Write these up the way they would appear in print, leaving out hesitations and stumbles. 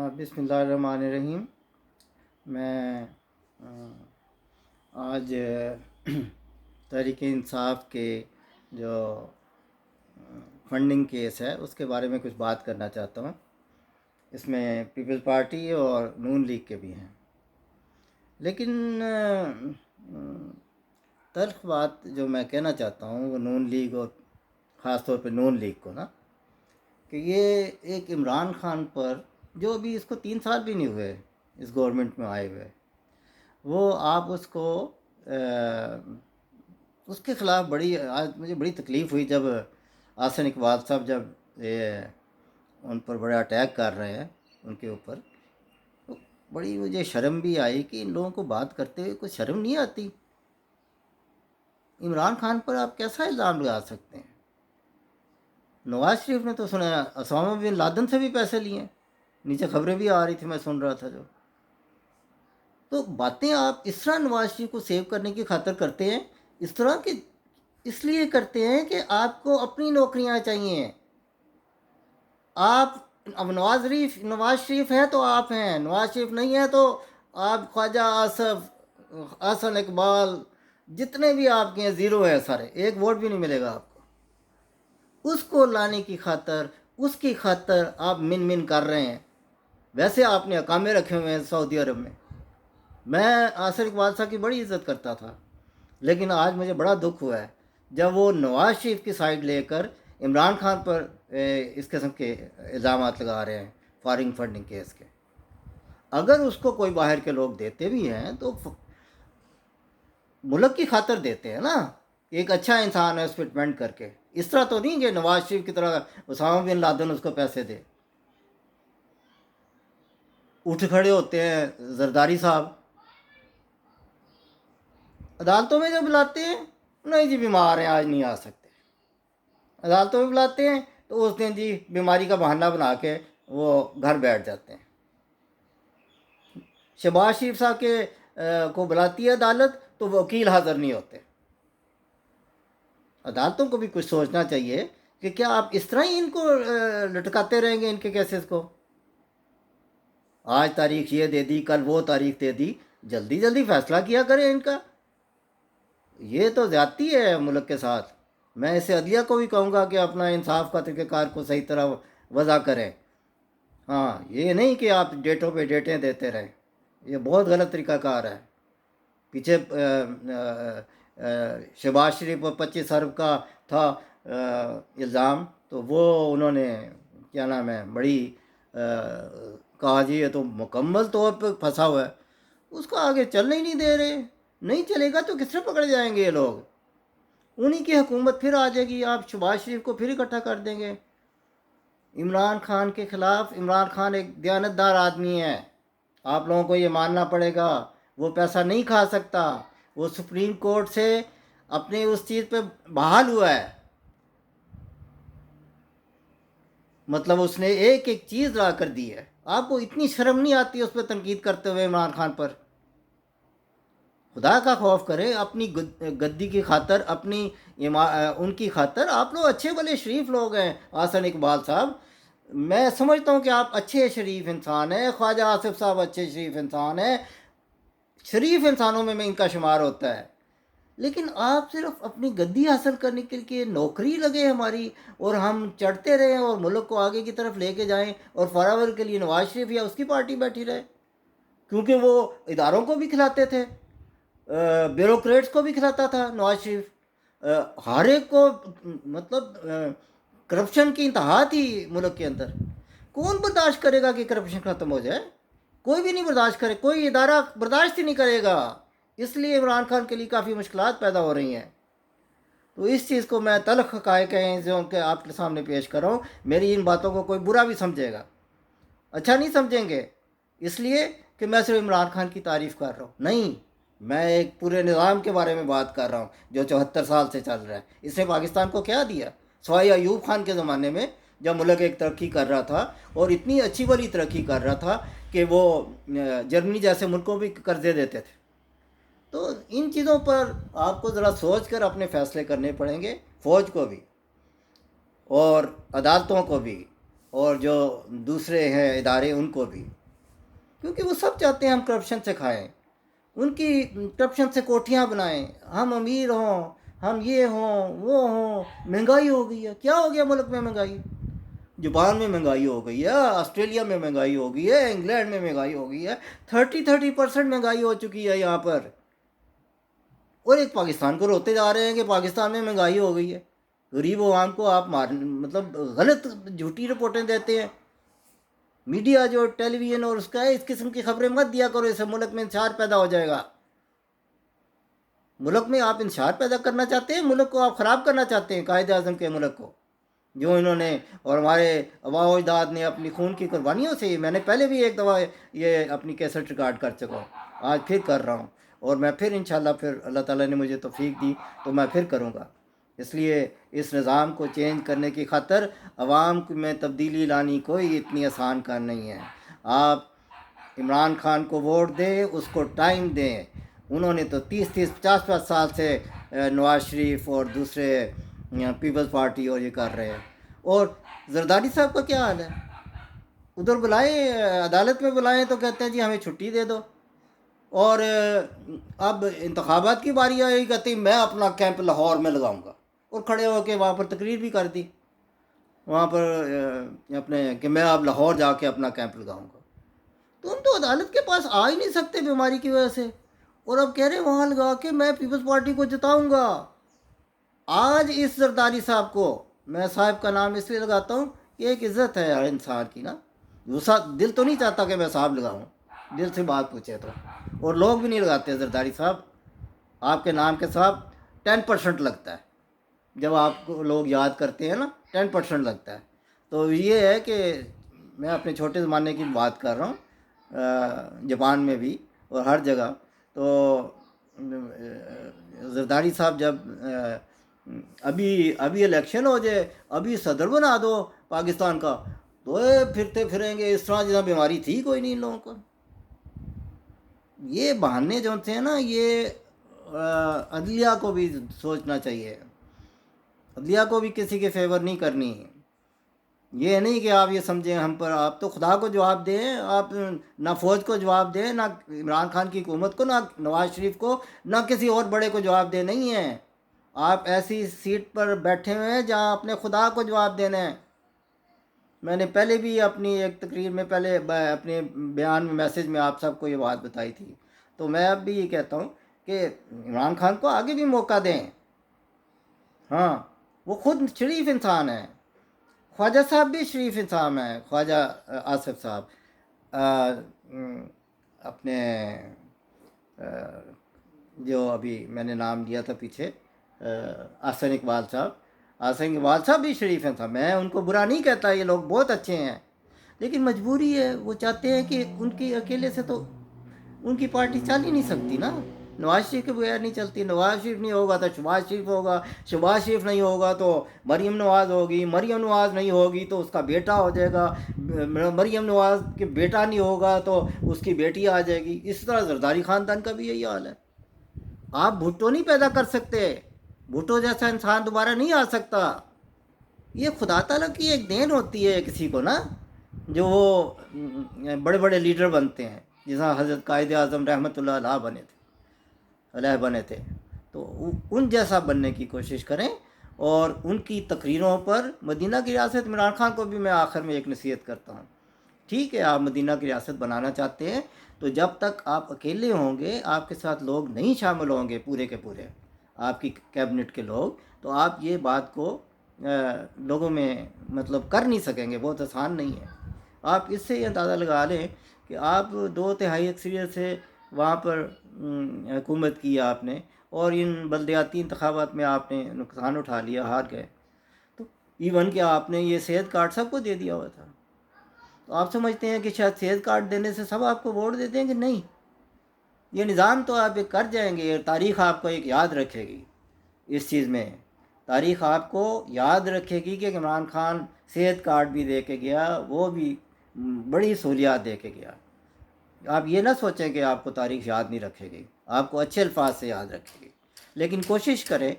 بسم اللہ الرحمن الرحیم۔ میں آج تحریک انصاف کے جو فنڈنگ کیس ہے اس کے بارے میں کچھ بات کرنا چاہتا ہوں۔ اس میں پیپلز پارٹی اور نون لیگ کے بھی ہیں، لیکن تلخ بات جو میں کہنا چاہتا ہوں وہ نون لیگ اور خاص طور پہ نون لیگ کو کہ یہ ایک عمران خان پر جو ابھی اس کو 3 سال بھی نہیں ہوئے اس گورنمنٹ میں آئے ہوئے، وہ آپ اس کو اس کے خلاف آج مجھے بڑی تکلیف ہوئی جب احسن اقبال صاحب جب ان پر بڑا اٹیک کر رہے ہیں ان کے اوپر، تو بڑی مجھے شرم بھی آئی کہ ان لوگوں کو بات کرتے ہوئے کوئی شرم نہیں آتی۔ عمران خان پر آپ کیسا الزام لگا سکتے ہیں؟ نواز شریف نے تو سنا اسامہ بن لادن سے بھی پیسے لیے ہیں، نیچے خبریں بھی آ رہی تھی، میں سن رہا تھا۔ تو باتیں آپ اس طرح نواز شریف کو سیو کرنے کی خاطر کرتے ہیں، اس طرح کہ اس لیے کرتے ہیں کہ آپ کو اپنی نوکریاں چاہیے۔ آپ اب نواز شریف ہے تو آپ ہیں، نواز شریف نہیں ہے تو آپ خواجہ آصف، احسن اقبال، جتنے بھی آپ کے ہیں زیرو ہے سارے، ایک ووٹ بھی نہیں ملے گا آپ کو۔ اس کو لانے کی خاطر، اس کی خاطر آپ من کر رہے ہیں۔ ویسے آپ نے اقامے رکھے ہوئے ہیں سعودی عرب میں۔ میں احسن اقبال صاحب کی بڑی عزت کرتا تھا، لیکن آج مجھے بڑا دکھ ہوا ہے جب وہ نواز شریف کی سائڈ لے کر عمران خان پر اس قسم کے الزامات لگا رہے ہیں فارن فنڈنگ کیس کے۔ اگر اس کو کوئی باہر کے لوگ دیتے بھی ہیں تو ملک کی خاطر دیتے ہیں نا، ایک اچھا انسان ہے اس پہ ڈپینڈ کر کے، اس طرح تو نہیں کہ نواز شریف کی طرح اسامہ بن لادن اس کو پیسے دے۔ اٹھ کھڑے ہوتے ہیں زرداری صاحب، عدالتوں میں جو بلاتے ہیں، نہیں جی بیمار ہیں آج نہیں آ سکتے، عدالتوں میں بلاتے ہیں تو اس دن جی بیماری کا بہانہ بنا کے وہ گھر بیٹھ جاتے ہیں۔ شہباز شریف صاحب کے کو بلاتی ہے عدالت تو وہ وکیل حاضر نہیں ہوتے۔ عدالتوں کو بھی کچھ سوچنا چاہیے کہ کیا آپ اس طرح ہی ان کو لٹکاتے رہیں گے ان کے کیسز کو؟ آج تاریخ یہ دے دی، کل وہ تاریخ دے دی، جلدی فیصلہ کیا کریں ان کا۔ یہ تو زیادتی ہے ملک کے ساتھ۔ میں اسے عدلیہ کو بھی کہوں گا کہ اپنا انصاف کا طریقہ کار کو صحیح طرح وضع کریں۔ ہاں، یہ نہیں کہ آپ ڈیٹوں پہ ڈیٹیں دیتے رہیں، یہ بہت غلط طریقہ کار ہے۔ پیچھے شہباز شریف پر 25 ارب کا تھا الزام، تو وہ انہوں نے کیا نام ہے بڑی کہا جی یہ تو مکمل طور پہ پھنسا ہوا ہے، اس کو آگے چلنے ہی نہیں دے رہے۔ نہیں چلے گا تو کس طرح پکڑے جائیں گے یہ لوگ؟ انہی کی حکومت پھر آ جائے گی، آپ شہباز شریف کو پھر اکٹھا کر دیں گے عمران خان کے خلاف۔ عمران خان ایک دیانتدار آدمی ہے، آپ لوگوں کو یہ ماننا پڑے گا۔ وہ پیسہ نہیں کھا سکتا، وہ سپریم کورٹ سے اپنی اس چیز پہ بحال ہوا ہے، مطلب اس نے ایک چیز لا کر دی ہے۔ آپ کو اتنی شرم نہیں آتی اس پہ تنقید کرتے ہوئے عمران خان پر؟ خدا کا خوف کرے، اپنی گدی کی خاطر، اپنی ان کی خاطر۔ آپ لوگ اچھے بھلے شریف لوگ ہیں احسن اقبال صاحب، میں سمجھتا ہوں کہ آپ اچھے شریف انسان ہیں، خواجہ آصف صاحب اچھے شریف انسان ہیں، شریف انسانوں میں ان کا شمار ہوتا ہے، لیکن آپ صرف اپنی گدی حاصل کرنے کے لیے نوکری لگے ہماری، اور ہم چڑھتے رہیں اور ملک کو آگے کی طرف لے کے جائیں، اور فارور کے لیے نواز شریف یا اس کی پارٹی بیٹھی رہے، کیونکہ وہ اداروں کو بھی کھلاتے تھے، بیوروکریٹس کو بھی کھلاتا تھا نواز شریف، ہر ایک کو، مطلب کرپشن کی انتہا تھی ملک کے اندر۔ کون برداشت کرے گا کہ کرپشن ختم ہو جائے؟ کوئی بھی نہیں برداشت کرے، کوئی ادارہ برداشت ہی نہیں کرے گا۔ اس لیے عمران خان کے لیے کافی مشکلات پیدا ہو رہی ہیں۔ تو اس چیز کو میں تلخ حقائق ہیں جو کہ آپ کے سامنے پیش کر رہا ہوں۔ میری ان باتوں کو کوئی برا بھی سمجھے گا، اچھا نہیں سمجھیں گے اس لیے کہ میں صرف عمران خان کی تعریف کر رہا ہوں، نہیں، میں ایک پورے نظام کے بارے میں بات کر رہا ہوں جو 74 سال سے چل رہا ہے۔ اس نے پاکستان کو کیا دیا؟ سوائے ایوب خان کے زمانے میں جب ملک ایک ترقی کر رہا تھا، اور اتنی اچھی بڑی ترقی کر رہا تھا کہ وہ جرمنی جیسے ملک کو بھی قرضے دیتے تھے۔ تو ان چیزوں پر آپ کو ذرا سوچ کر اپنے فیصلے کرنے پڑیں گے، فوج کو بھی اور عدالتوں کو بھی اور جو دوسرے ہیں ادارے ان کو بھی۔ کیونکہ وہ سب چاہتے ہیں ہم کرپشن سے کھائیں، ان کی کرپشن سے کوٹھیاں بنائیں، ہم امیر ہوں، ہم یہ ہوں وہ ہوں۔ مہنگائی ہو گئی ہے، کیا ہو گیا ملک میں؟ مہنگائی، جاپان میں مہنگائی ہو گئی ہے، آسٹریلیا میں مہنگائی ہو گئی ہے، انگلینڈ میں مہنگائی ہو گئی ہے، 30% مہنگائی ہو چکی ہے یہاں پر، اور ایک پاکستان کو روتے جا رہے ہیں کہ پاکستان میں مہنگائی ہو گئی ہے۔ غریب عوام کو آپ مطلب غلط جھوٹی رپورٹیں دیتے ہیں۔ میڈیا جو ٹیلی ویژن اور اس کا ہے، اس قسم کی خبریں مت دیا کرو، اس سے ملک میں انتشار پیدا ہو جائے گا۔ ملک میں آپ انتشار پیدا کرنا چاہتے ہیں، ملک کو آپ خراب کرنا چاہتے ہیں، قائد اعظم کے ملک کو، جو انہوں نے اور ہمارے آباء و اجداد نے اپنی خون کی قربانیوں سے، میں نے پہلے بھی ایک دفعہ یہ اپنی کیسٹ ریکارڈ کر چکا ہوں، آج پھر کر رہا ہوں، اور میں پھر انشاءاللہ پھر اللہ تعالیٰ نے مجھے توفیق دی تو میں پھر کروں گا۔ اس لیے اس نظام کو چینج کرنے کی خاطر عوام میں تبدیلی لانی کوئی اتنی آسان کام نہیں ہے۔ آپ عمران خان کو ووٹ دیں، اس کو ٹائم دیں، انہوں نے تو 30-50 سال سے نواز شریف اور دوسرے پیپلز پارٹی اور یہ کر رہے ہیں۔ اور زرداری صاحب کا کیا حال ہے؟ ادھر بلائیں، عدالت میں بلائیں تو کہتے ہیں جی ہمیں چھٹی دے دو، اور اب انتخابات کی باری آئی، کہتے ہیں میں اپنا کیمپ لاہور میں لگاؤں گا، اور کھڑے ہو کے وہاں پر تقریر بھی کر دی وہاں پر اپنے کہ میں اب لاہور جا کے اپنا کیمپ لگاؤں گا۔ تو ہم تو عدالت کے پاس آ ہی نہیں سکتے بیماری کی وجہ سے، اور اب کہہ رہے ہیں وہاں لگا کے میں پیپلز پارٹی کو جتاؤں گا۔ آج اس زرداری صاحب کو میں صاحب کا نام اس لیے لگاتا ہوں کہ ایک عزت ہے ہر انسان کی نا، دل تو نہیں چاہتا کہ میں صاحب لگاؤں، دل سے بات پوچھے تو، اور لوگ بھی نہیں لگاتے زرداری صاحب، آپ کے نام کے صاحب 10% لگتا ہے، جب آپ کو لوگ یاد کرتے ہیں نا 10% لگتا ہے۔ تو یہ ہے کہ میں اپنے چھوٹے زمانے کی بات کر رہا ہوں، جاپان میں بھی اور ہر جگہ۔ تو زرداری صاحب جب ابھی الیکشن ہو جائے، ابھی صدر بنا دو پاکستان کا، تو پھرتے پھریں گے اس طرح جیسا بیماری تھی کوئی نہیں ان لوگوں کو۔ یہ بہانے جو تھے نا، یہ عدلیہ کو بھی سوچنا چاہیے، عدلیہ کو بھی کسی کے فیور نہیں کرنی۔ یہ نہیں کہ آپ یہ سمجھیں ہم پر، آپ تو خدا کو جواب دیں، آپ نہ فوج کو جواب دیں، نہ عمران خان کی حکومت کو، نہ نواز شریف کو، نہ کسی اور بڑے کو جواب دیں، نہیں ہیں۔ آپ ایسی سیٹ پر بیٹھے ہوئے ہیں جہاں اپنے خدا کو جواب دینا ہے۔ میں نے پہلے بھی اپنی ایک تقریر میں، پہلے اپنے بیان میں، میسج میں آپ سب کو یہ بات بتائی تھی، تو میں اب بھی یہ کہتا ہوں کہ عمران خان کو آگے بھی موقع دیں۔ ہاں، وہ خود شریف انسان ہے، خواجہ صاحب بھی شریف انسان ہیں، خواجہ آصف صاحب، اپنے جو ابھی میں نے نام لیا تھا پیچھے، احسن اقبال صاحب، احسن اقبال صاحب بھی شریف انسان، میں ان کو برا نہیں کہتا، یہ لوگ بہت اچھے ہیں، لیکن مجبوری ہے، وہ چاہتے ہیں کہ ان کی اکیلے سے تو ان کی پارٹی چل ہی نہیں سکتی نا، نواز شریف کے بغیر نہیں چلتی، نواز شریف نہیں ہوگا تو شہباز شریف ہوگا، شہباز شریف نہیں ہوگا تو مریم نواز ہوگی، مریم نواز نہیں ہوگی تو اس کا بیٹا ہو جائے گا، مریم نواز کے بیٹا نہیں ہوگا تو اس کی بیٹی آ جائے گی۔ اس طرح زرداری خاندان کا بھی یہی حال ہے۔ آپ بھٹو نہیں پیدا کر سکتے، بھٹو جیسا انسان دوبارہ نہیں آ سکتا۔ یہ خدا تعالیٰ کی ایک دین ہوتی ہے کسی کو نا، جو وہ بڑے بڑے لیڈر بنتے ہیں، جیسا حضرت قائد اعظم رحمۃ اللہ علیہ بنے تھے، تو ان جیسا بننے کی کوشش کریں۔ اور ان کی تقریروں پر مدینہ کی ریاست، عمران خان کو بھی میں آخر میں ایک نصیحت کرتا ہوں، ٹھیک ہے آپ مدینہ کی ریاست بنانا چاہتے ہیں، تو جب تک آپ اکیلے ہوں گے، آپ کے ساتھ لوگ نہیں شامل ہوں گے پورے کے پورے آپ کی کیبنٹ کے لوگ، تو آپ یہ بات کو لوگوں میں مطلب کر نہیں سکیں گے، بہت آسان نہیں ہے۔ آپ اس سے یہ اندازہ لگا لیں کہ آپ 2/3 اکثریت سے وہاں پر حکومت کی آپ نے، اور ان بلدیاتی انتخابات میں آپ نے نقصان اٹھا لیا، ہار گئے، تو ایون کہ آپ نے یہ صحت کارڈ سب کو دے دیا ہوا تھا، تو آپ سمجھتے ہیں کہ شاید صحت کارڈ دینے سے سب آپ کو ووٹ دے دیں گے؟ نہیں، یہ نظام تو آپ ایک کر جائیں گے، تاریخ آپ کو ایک یاد رکھے گی اس چیز میں، تاریخ آپ کو یاد رکھے گی کہ عمران خان صحت کارڈ بھی دے کے گیا، وہ بھی بڑی سہولیات دے کے گیا۔ آپ یہ نہ سوچیں کہ آپ کو تاریخ یاد نہیں رکھے گی، آپ کو اچھے الفاظ سے یاد رکھے گی، لیکن کوشش کریں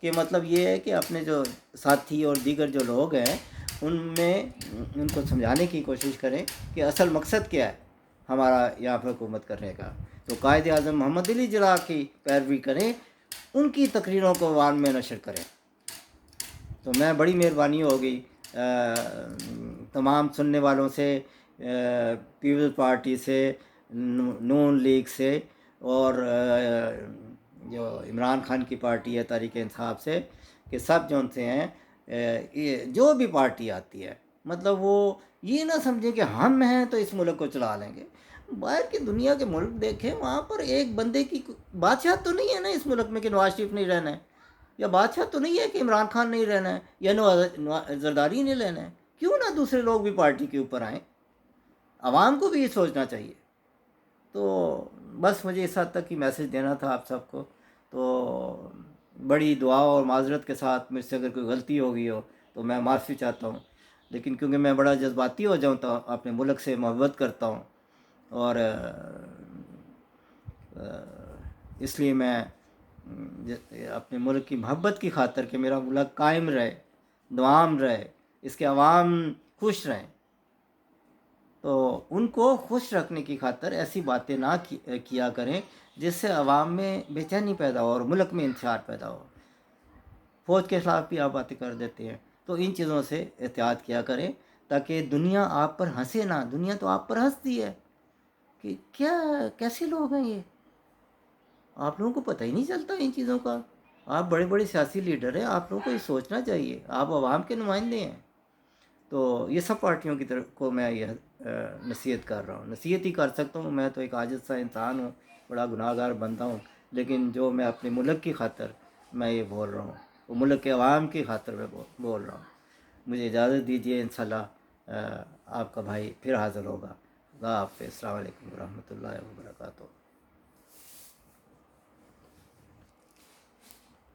کہ مطلب یہ ہے کہ اپنے جو ساتھی اور دیگر جو لوگ ہیں ان میں ان کو سمجھانے کی کوشش کریں کہ اصل مقصد کیا ہے۔ ہمارا یہاں پہ حکومت کرنے کا، تو قائد اعظم محمد علی جناح کی پیروی کریں، ان کی تقریروں کو عوام میں نشر کریں۔ تو میں بڑی مہربانی ہوگی تمام سننے والوں سے، پیپلز پارٹی سے، نون لیگ سے، اور جو عمران خان کی پارٹی ہے تحریک انصاف سے، کہ سب جو ان سے ہیں جو بھی پارٹی آتی ہے، مطلب وہ یہ نہ سمجھیں کہ ہم ہیں تو اس ملک کو چلا لیں گے۔ باہر کی دنیا کے ملک دیکھیں، وہاں پر ایک بندے کی بادشاہ تو نہیں ہے نا اس ملک میں کہ نواز شریف نہیں رہنا ہے، یا بادشاہ تو نہیں ہے کہ عمران خان نہیں رہنا ہے، یا زرداری نہیں لینا ہے۔ کیوں نہ دوسرے لوگ بھی پارٹی کے اوپر آئیں؟ عوام کو بھی یہ سوچنا چاہیے۔ تو بس مجھے اس حد تک ہی میسج دینا تھا آپ سب کو۔ تو بڑی دعا اور معذرت کے ساتھ مجھ سے اگر کوئی غلطی ہو گئی ہو تو میں معافی چاہتا ہوں، لیکن کیونکہ میں بڑا جذباتی ہو جاؤں تو اپنے ملک سے محبت کرتا ہوں، اور اس لیے میں اپنے ملک کی محبت کی خاطر کہ میرا ملک قائم رہے، دوام رہے، اس کے عوام خوش رہیں، تو ان کو خوش رکھنے کی خاطر ایسی باتیں نہ کیا کریں جس سے عوام میں بے چینی پیدا ہو اور ملک میں انتشار پیدا ہو۔ فوج کے خلاف بھی آپ باتیں کر دیتے ہیں، تو ان چیزوں سے احتیاط کیا کریں تاکہ دنیا آپ پر ہنسے نہ۔ دنیا تو آپ پر ہنستی ہے کہ کیا کیسے لوگ ہیں یہ، آپ لوگوں کو پتہ ہی نہیں چلتا ان چیزوں کا۔ آپ بڑے بڑے سیاسی لیڈر ہیں، آپ لوگوں کو یہ سوچنا چاہیے، آپ عوام کے نمائندے ہیں۔ تو یہ سب پارٹیوں کی طرف کو میں یہ نصیحت کر رہا ہوں، نصیحت ہی کر سکتا ہوں، میں تو ایک عاجز سا انسان ہوں، بڑا گناہ گار بنتا ہوں، لیکن جو میں اپنے ملک کی خاطر میں یہ بول رہا ہوں، وہ ملک کے عوام کی خاطر میں بول رہا ہوں۔ مجھے اجازت دیجیے، انشاءاللہ آپ کا بھائی پھر حاضر ہوگا۔ اللہ حافظ، السلام علیکم ورحمۃ اللہ وبرکاتہ۔